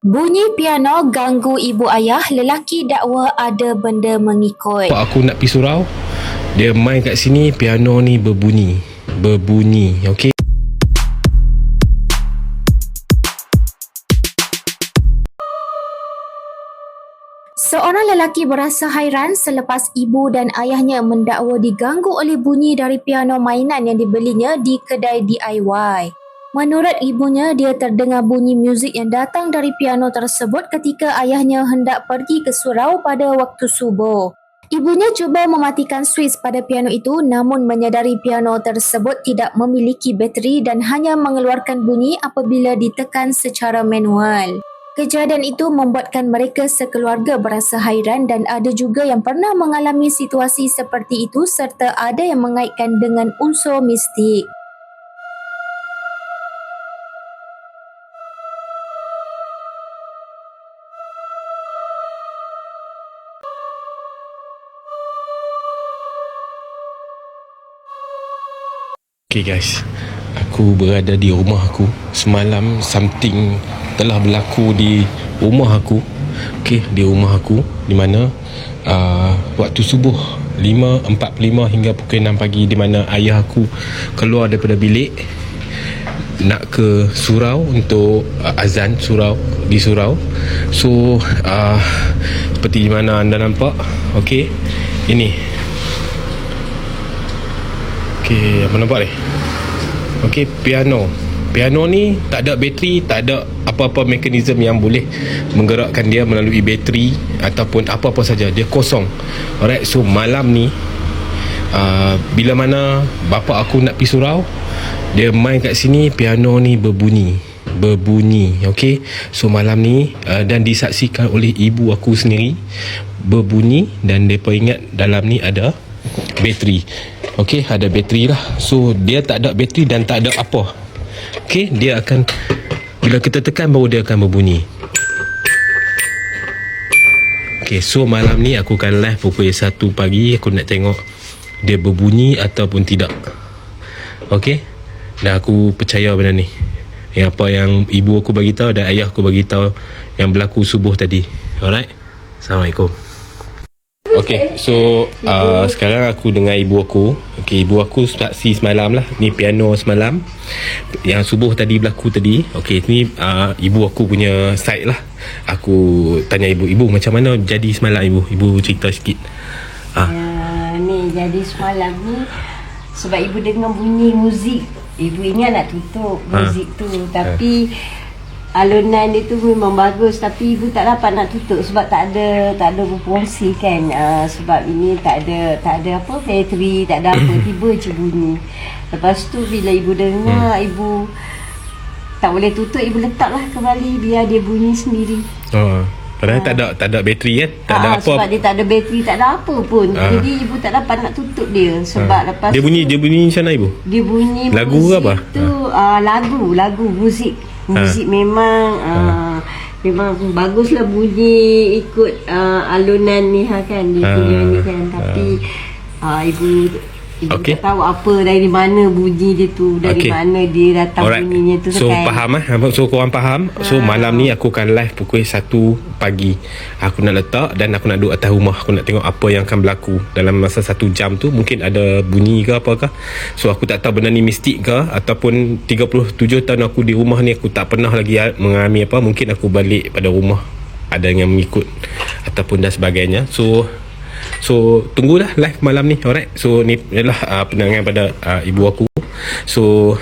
Bunyi piano ganggu ibu ayah, lelaki dakwa ada benda mengikut. Pak aku nak pergi surau, dia main kat sini, piano ni berbunyi, okey. Seorang lelaki berasa hairan selepas ibu dan ayahnya mendakwa diganggu oleh bunyi dari piano mainan yang dibelinya di kedai DIY. Menurut ibunya, dia terdengar bunyi muzik yang datang dari piano tersebut ketika ayahnya hendak pergi ke surau pada waktu subuh. Ibunya cuba mematikan suis pada piano itu, namun menyadari piano tersebut tidak memiliki bateri dan hanya mengeluarkan bunyi apabila ditekan secara manual. Kejadian itu membuatkan mereka sekeluarga berasa hairan dan ada juga yang pernah mengalami situasi seperti itu serta ada yang mengaitkan dengan unsur mistik. Okay guys, aku berada di rumah aku. Semalam something telah berlaku di rumah aku. Okay, di rumah aku, di mana waktu subuh 5.45 hingga pukul 6 pagi, di mana ayah aku keluar daripada bilik nak ke surau untuk azan surau, di surau. So seperti mana anda nampak, okay, ini, okay, apa nampak ni? Okay, piano ni tak ada bateri, tak ada apa-apa mekanisme yang boleh menggerakkan dia melalui bateri ataupun apa-apa saja, dia kosong. Alright, so malam ni bila mana bapa aku nak pergi surau, dia main kat sini, piano ni berbunyi, okay. So malam ni dan disaksikan oleh ibu aku sendiri, berbunyi, dan mereka ingat dalam ni ada bateri. Okay, ada bateri lah. So dia tak ada bateri dan tak ada apa, okay, dia akan, bila kita tekan baru dia akan berbunyi. Okay, so malam ni aku akan live pukul 1 pagi. Aku nak tengok dia berbunyi ataupun tidak. Okay, dan aku percaya benda ni, yang apa yang ibu aku bagi tahu dan ayah aku bagi tahu yang berlaku subuh tadi. Alright, Assalamualaikum. Okay, so sekarang aku dengan ibu aku. Okay, ibu aku saksi semalam lah. Ni piano semalam yang subuh tadi berlaku tadi. Okay, ni ibu aku punya side lah. Aku tanya ibu macam mana jadi semalam, ibu cerita sikit. Ni jadi semalam ni sebab ibu dengar bunyi muzik, ibu ingat nak tutup muzik tu, tapi alunan dia tu memang bagus, tapi ibu tak dapat nak tutup sebab tak ada berfungsi kan. Sebab ini tak ada apa, bateri, tak ada apa, tiba je bunyi. Lepas tu bila ibu dengar, ibu tak boleh tutup, ibu letaklah kembali biar dia bunyi sendiri. Padahal tak ada bateri kan, tak ada apa. Sebab dia tak ada bateri, tak ada apa pun. Jadi ibu tak dapat nak tutup dia sebab lepas dia bunyi macam mana ibu? Dia bunyi lagu ke apa? Tu lagu muzik memang memang baguslah bunyi ikut alunan ni kan, dia punya ni kan, tapi ibu okay, tak tahu apa dari mana bunyi dia tu, dari mana dia datang. Alright, bunyinya tu. So kan, faham so korang faham. So malam ni aku akan live pukul 1 pagi. Aku nak letak dan aku nak duduk atas rumah. Aku nak tengok apa yang akan berlaku dalam masa 1 jam tu. Mungkin ada bunyi ke apakah. So aku tak tahu benda ni mistik ke, ataupun 37 tahun aku di rumah ni aku tak pernah lagi mengalami apa. Mungkin aku balik pada rumah ada yang mengikut ataupun dan sebagainya. So tunggulah live malam ni. Alright, so ni adalah pendengaran pada ibu aku. So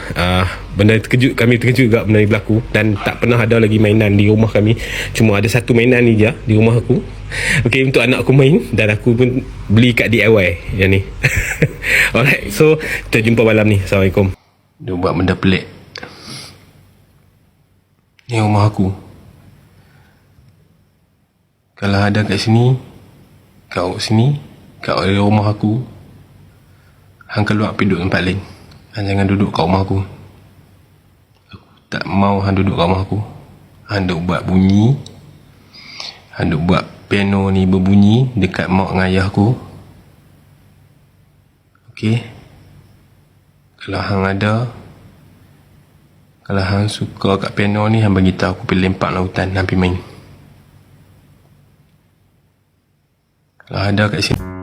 benda kami terkejut juga benda ni berlaku, dan tak pernah ada lagi mainan di rumah kami. Cuma ada satu mainan ni je di rumah aku. Okay, untuk anak aku main, dan aku pun beli kat DIY yang ni. Alright, so kita jumpa malam ni. Assalamualaikum. Dia buat benda pelik. Ni rumah aku. Kalau ada kat sini, kat sini, kat rumah aku, hang keluar pergi duduk tempat lain. Hang jangan duduk kat rumah aku. Aku tak mau hang duduk kat rumah aku. Hang duk buat bunyi, hang duk buat piano ni berbunyi dekat mak dengan ayah aku. Okay, kalau hang ada Kalau hang suka kat piano ni, hang bagi tahu, aku pergi lempak lautan, hang pergi main. Kalau ada kat sini